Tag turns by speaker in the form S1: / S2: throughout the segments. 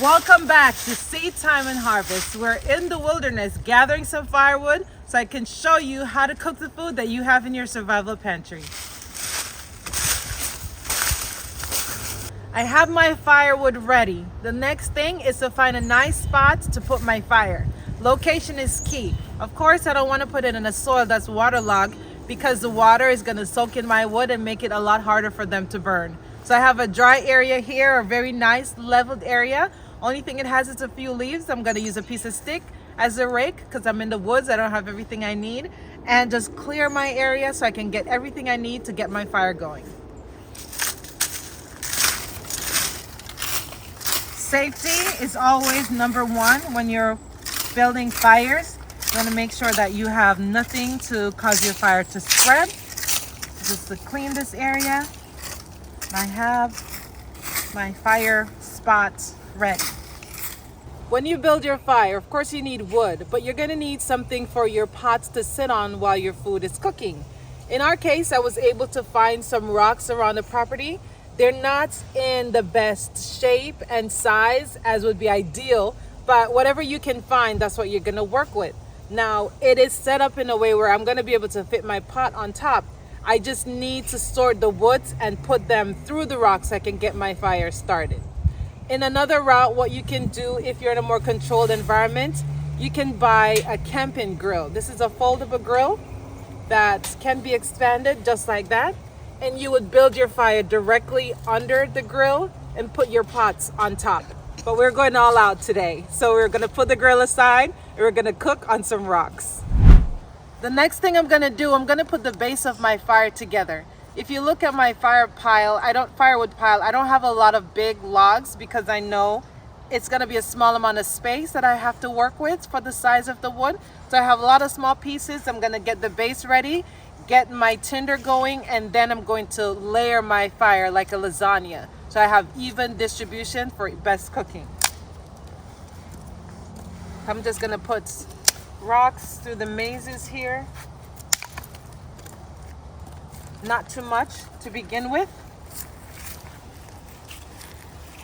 S1: Welcome back to Seed Time and Harvest. We're in the wilderness gathering some firewood so I can show you how to cook the food that you have in your survival pantry. I have my firewood ready. The next thing is to find a nice spot to put my fire. Location is key. Of course, I don't want to put it in a soil that's waterlogged because the water is going to soak in my wood and make it a lot harder for them to burn. So I have a dry area here, a very nice leveled area. Only thing it has is a few leaves. I'm going to use a piece of stick as a rake because I'm in the woods. I don't have everything I need. And just clear my area so I can get everything I need to get my fire going. Safety is always number one when you're building fires. You want to make sure that you have nothing to cause your fire to spread. Just to clean this area, I have my fire spots ready. When you build your fire, of course you need wood, but you're going to need something for your pots to sit on while your food is cooking. In our case, I was able to find some rocks around the property. They're not in the best shape and size as would be ideal, but whatever you can find, that's what you're going to work with. Now, it is set up in a way where I'm going to be able to fit my pot on top. I just need to sort the woods and put them through the rocks so I can get my fire started. In another route, what you can do if you're in a more controlled environment, you can buy a camping grill. This is a foldable grill that can be expanded just like that. And you would build your fire directly under the grill and put your pots on top. But we're going all out today. So we're going to put the grill aside and we're going to cook on some rocks. The next thing I'm going to do, I'm going to put the base of my fire together. If you look at my firewood pile, I don't have a lot of big logs because I know it's going to be a small amount of space that I have to work with for the size of the wood. So I have a lot of small pieces. I'm going to get the base ready, get my tinder going, and then I'm going to layer my fire like a lasagna. So I have even distribution for best cooking. I'm just going to put rocks through the mazes here. Not too much to begin with.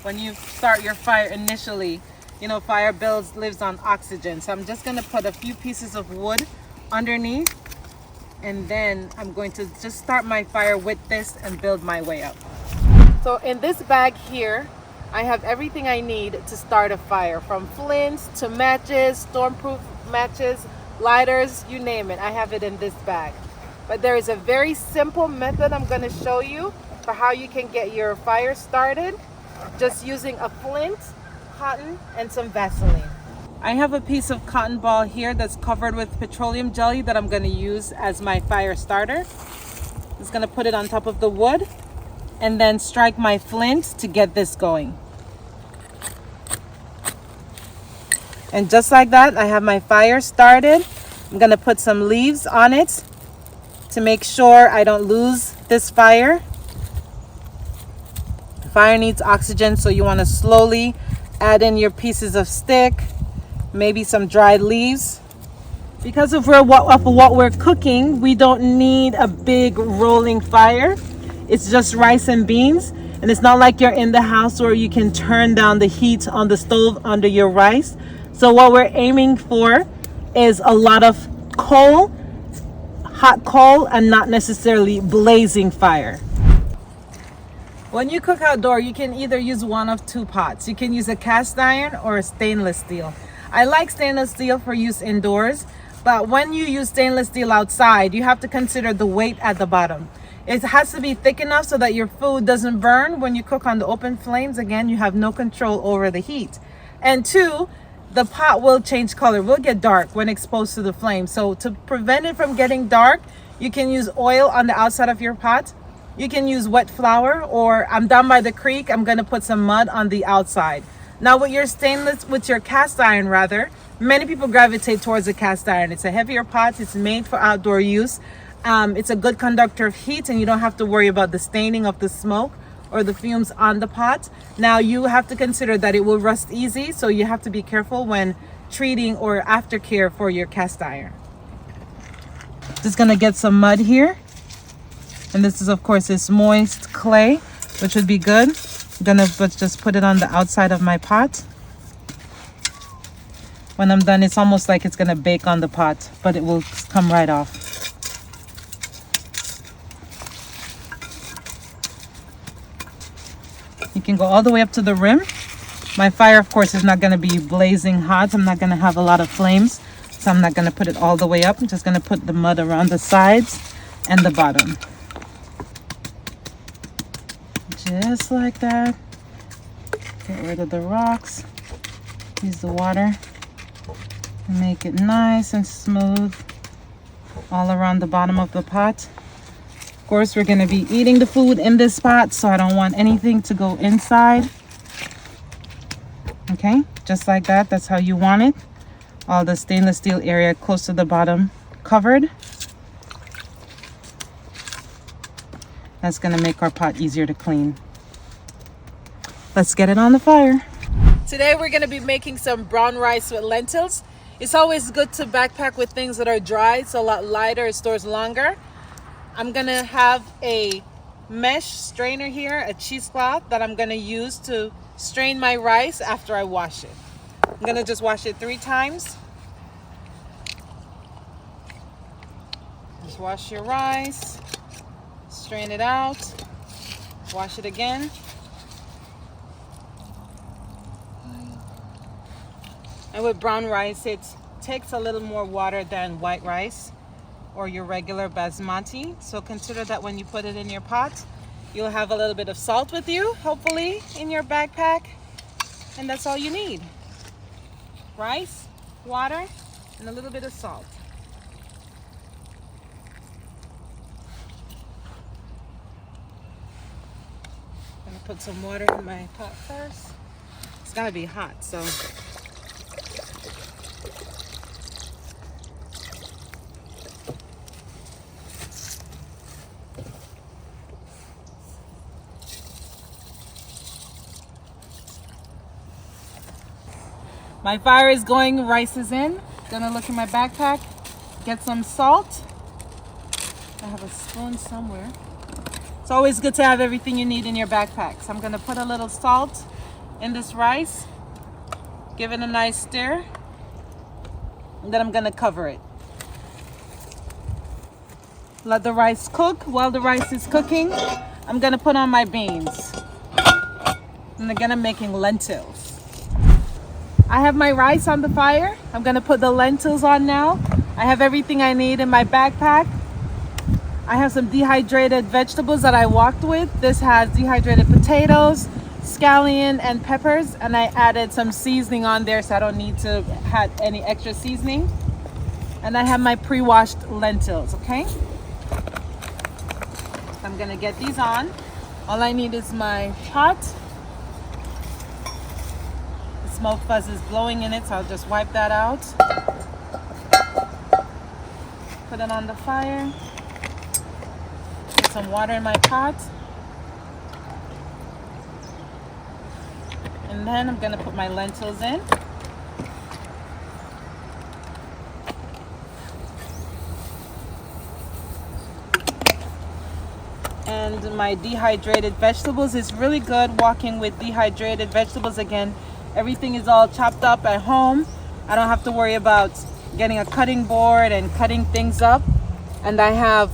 S1: When you start your fire initially, fire lives on oxygen. So I'm just going to put a few pieces of wood underneath. And then I'm going to just start my fire with this and build my way up. So in this bag here, I have everything I need to start a fire, from flints to matches, stormproof matches, lighters, you name it. I have it in this bag. But there is a very simple method I'm going to show you for how you can get your fire started just using a flint, cotton, and some Vaseline. I have a piece of cotton ball here that's covered with petroleum jelly that I'm going to use as my fire starter. I'm just going to put it on top of the wood and then strike my flint to get this going. And just like that, I have my fire started. I'm going to put some leaves on it to make sure I don't lose this fire. The fire needs oxygen, so you want to slowly add in your pieces of stick, maybe some dried leaves. Because of what we're cooking, we don't need a big rolling fire. It's just rice and beans, and it's not like you're in the house where you can turn down the heat on the stove under your rice. So what we're aiming for is a lot of coal, hot coal, and not necessarily blazing fire. When you cook outdoor, you can either use one of two pots. You can use a cast iron or a stainless steel. I like stainless steel for use indoors, but when you use stainless steel outside, you have to consider the weight at the bottom. It has to be thick enough so that your food doesn't burn when you cook on the open flames. Again, you have no control over the heat. And two, the pot will change color, will get dark when exposed to the flame. So to prevent it from getting dark, you can use oil on the outside of your pot. You can use wet flour, or I'm down by the creek, I'm going to put some mud on the outside. Now with your cast iron rather, many people gravitate towards the cast iron. It's a heavier pot, it's made for outdoor use. It's a good conductor of heat, and you don't have to worry about the staining of the smoke or the fumes on the pot. Now you have to consider that it will rust easy, so you have to be careful when treating or aftercare for your cast iron. Just gonna get some mud here, and this is of course this moist clay, which would be good. I'm gonna just put it on the outside of my pot. When I'm done, it's almost like it's gonna bake on the pot, but it will come right off. You can go all the way up to the rim. My fire, of course, is not gonna be blazing hot. I'm not gonna have a lot of flames, so I'm not gonna put it all the way up. I'm just gonna put the mud around the sides and the bottom. Just like that. Get rid of the rocks. Use the water. Make it nice and smooth all around the bottom of the pot. Of course, we're going to be eating the food in this pot, so I don't want anything to go inside. Okay, just like that. That's how you want it. All the stainless steel area close to the bottom covered. That's going to make our pot easier to clean. Let's get it on the fire. Today we're going to be making some brown rice with lentils. It's always good to backpack with things that are dry. It's a lot lighter, it stores longer. I'm going to have a mesh strainer here, a cheesecloth that I'm going to use to strain my rice after I wash it. I'm going to just wash it 3 times. Just wash your rice, strain it out, wash it again. And with brown rice, it takes a little more water than white rice or your regular basmati. So consider that when you put it in your pot, you'll have a little bit of salt with you, hopefully, in your backpack. And that's all you need. Rice, water, and a little bit of salt. I'm gonna put some water in my pot first. It's gotta be hot, so. My fire is going, rice is in. Gonna look in my backpack, get some salt. I have a spoon somewhere. It's always good to have everything you need in your backpack. So I'm gonna put a little salt in this rice, give it a nice stir, and then I'm gonna cover it. Let the rice cook. While the rice is cooking, I'm gonna put on my beans. And again, I'm making lentils. I have my rice on the fire. I'm gonna put the lentils on now. I have everything I need in my backpack. I have some dehydrated vegetables that I walked with. This has dehydrated potatoes, scallion, and peppers, and I added some seasoning on there so I don't need to add any extra seasoning. And I have my pre-washed lentils, okay? I'm gonna get these on. All I need is my pot. Smoke fuzz is blowing in it, so I'll just wipe that out. Put it on the fire. Put some water in my pot. And then I'm gonna put my lentils in. And my dehydrated vegetables. Is really good walking with dehydrated vegetables again. Everything is all chopped up at home. I don't have to worry about getting a cutting board and cutting things up. And I have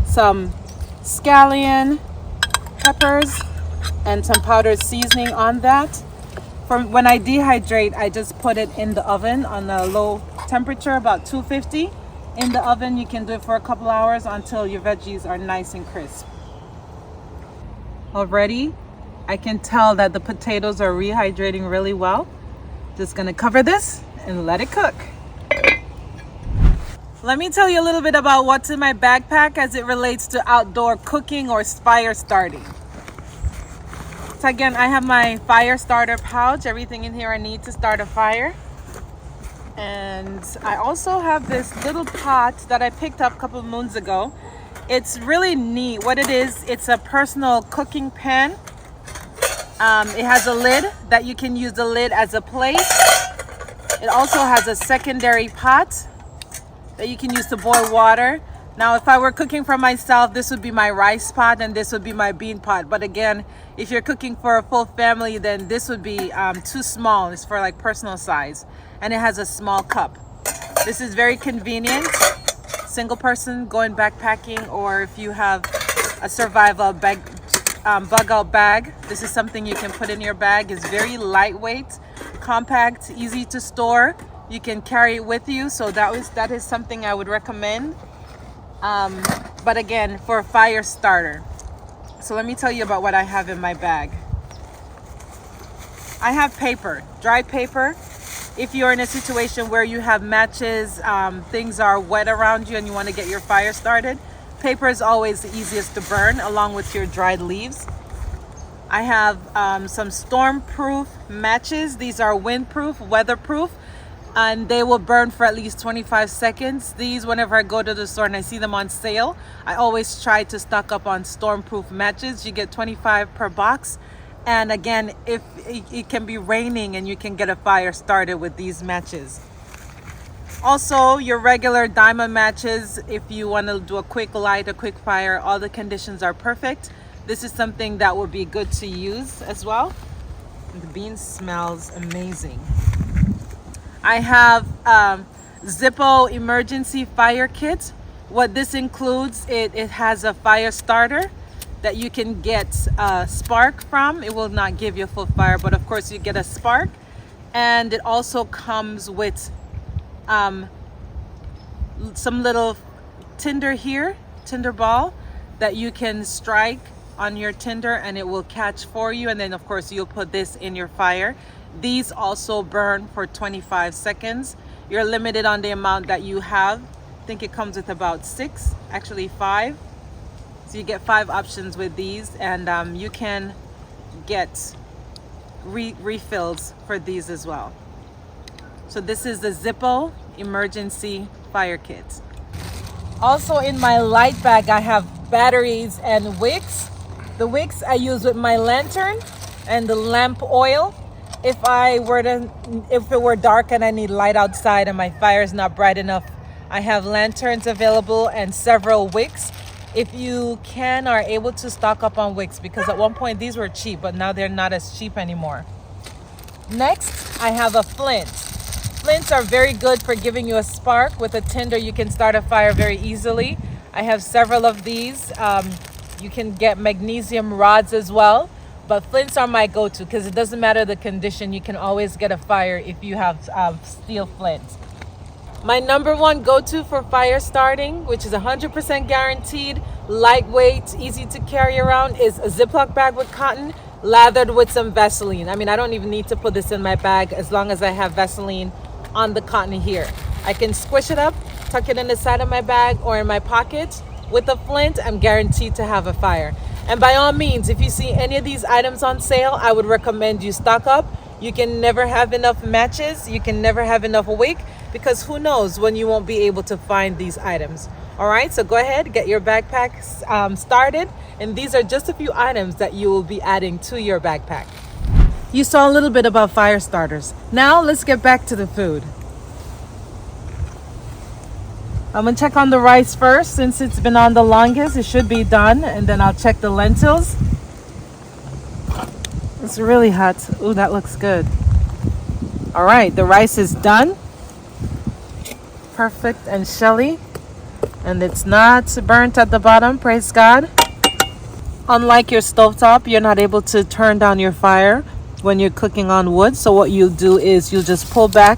S1: some scallion, peppers, and some powdered seasoning on that. When I dehydrate, I just put it in the oven on a low temperature, about 250. In the oven, you can do it for a couple hours until your veggies are nice and crisp. Already, I can tell that the potatoes are rehydrating really well. Just gonna cover this and let it cook. Let me tell you a little bit about what's in my backpack as it relates to outdoor cooking or fire starting. So again, I have my fire starter pouch, everything in here I need to start a fire. And I also have this little pot that I picked up a couple of moons ago. It's really neat. What it is, it's a personal cooking pan. It has a lid that you can use the lid as a plate. It also has a secondary pot that you can use to boil water. Now, if I were cooking for myself, this would be my rice pot and this would be my bean pot. But again, if you're cooking for a full family, then this would be too small. It's for like personal size, and it has a small cup. This is very convenient. Single person going backpacking, or if you have a survival bag, bug out bag, this is something you can put in your bag. It's very lightweight, compact, easy to store. You can carry it with you, so that is something I would recommend. But again, for a fire starter. So let me tell you about what I have in my bag. I have paper, dry paper. If you're in a situation where you have matches, things are wet around you and you want to get your fire started, paper is always the easiest to burn along with your dried leaves. I have some storm-proof matches. These are windproof, weatherproof, and they will burn for at least 25 seconds. These, whenever I go to the store and I see them on sale, I always try to stock up on storm-proof matches. You get 25 per box. And again, if it can be raining and you can get a fire started with these matches. Also, your regular diamond matches, if you want to do a quick light, a quick fire, all the conditions are perfect. This is something that would be good to use as well. The bean smells amazing. I have Zippo emergency fire kit. What this includes, it has a fire starter that you can get a spark from. It will not give you a full fire, but of course you get a spark. And it also comes with some little tinder here, tinder ball, that you can strike on your tinder and it will catch for you. And then of course you'll put this in your fire. These also burn for 25 seconds. You're limited on the amount that you have. I think it comes with about 6, actually 5. So you get 5 options with these, and you can get refills for these as well. So this is the Zippo emergency fire kit. Also in my light bag, I have batteries and wicks. The wicks I use with my lantern and the lamp oil. If it were dark and I need light outside and my fire is not bright enough, I have lanterns available and several wicks. If you are able to stock up on wicks, because at one point these were cheap, but now they're not as cheap anymore. Next, I have a flint. Flints are very good for giving you a spark. With a tinder, you can start a fire very easily. I have several of these. You can get magnesium rods as well, but flints are my go-to because it doesn't matter the condition. You can always get a fire if you have steel flints. My number one go-to for fire starting, which is 100% guaranteed, lightweight, easy to carry around, is a Ziploc bag with cotton lathered with some Vaseline. I mean, I don't even need to put this in my bag as long as I have Vaseline on the cotton here. I can squish it up, tuck it in the side of my bag or in my pocket. With a flint, I'm guaranteed to have a fire. And by all means, if you see any of these items on sale, I would recommend you stock up. You can never have enough matches. You can never have enough wick, because who knows when you won't be able to find these items. All right, so go ahead, get your backpack started. And these are just a few items that you will be adding to your backpack. You saw a little bit about fire starters. Now let's get back to the food. I'm gonna check on the rice first since it's been on the longest. It should be done, and then I'll check the lentils. It's really hot. Ooh, that looks good. All right, the rice is done. Perfect and shelly, and it's not burnt at the bottom, praise God. Unlike your stovetop, you're not able to turn down your fire when you're cooking on wood. So what you do is you just pull back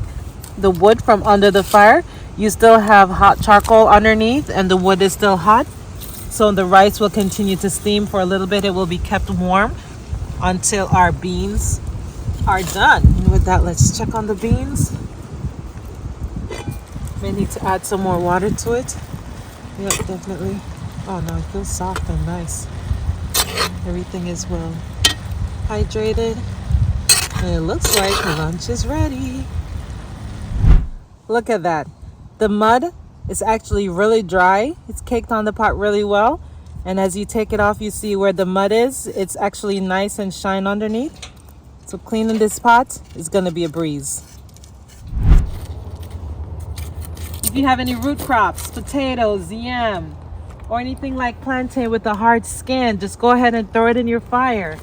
S1: the wood from under the fire. You still have hot charcoal underneath and the wood is still hot. So the rice will continue to steam for a little bit. It will be kept warm until our beans are done. And with that, let's check on the beans. May need to add some more water to it. Yep, definitely. Oh no, it feels soft and nice. Everything is well hydrated. And it looks like lunch is ready. Look at that. The mud is actually really dry. It's caked on the pot really well. And as you take it off, you see where the mud is. It's actually nice and shine underneath. So cleaning this pot is gonna be a breeze. If you have any root crops, potatoes, yam, or anything like plantain with a hard skin, just go ahead and throw it in your fire.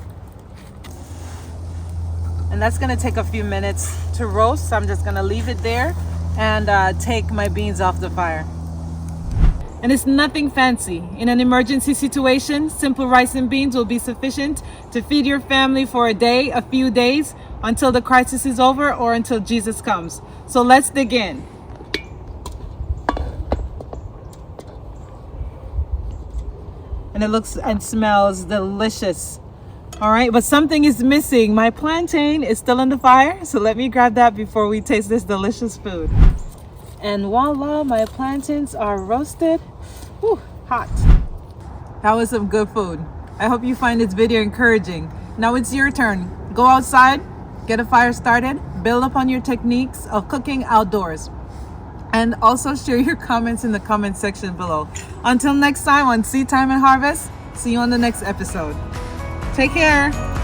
S1: And that's gonna take a few minutes to roast, so I'm just gonna leave it there and take my beans off the fire. And it's nothing fancy. In an emergency situation, simple rice and beans will be sufficient to feed your family for a day, a few days, until the crisis is over or until Jesus comes. So let's dig in. And it looks and smells delicious. All right, but something is missing. My plantain is still in the fire, so let me grab that before we taste this delicious food. And voila, my plantains are roasted. Whew, hot. That was some good food. I hope you find this video encouraging. Now it's your turn. Go outside, get a fire started, build upon your techniques of cooking outdoors. And also share your comments in the comment section below. Until next time on Seed Time and Harvest, see you on the next episode. Take care.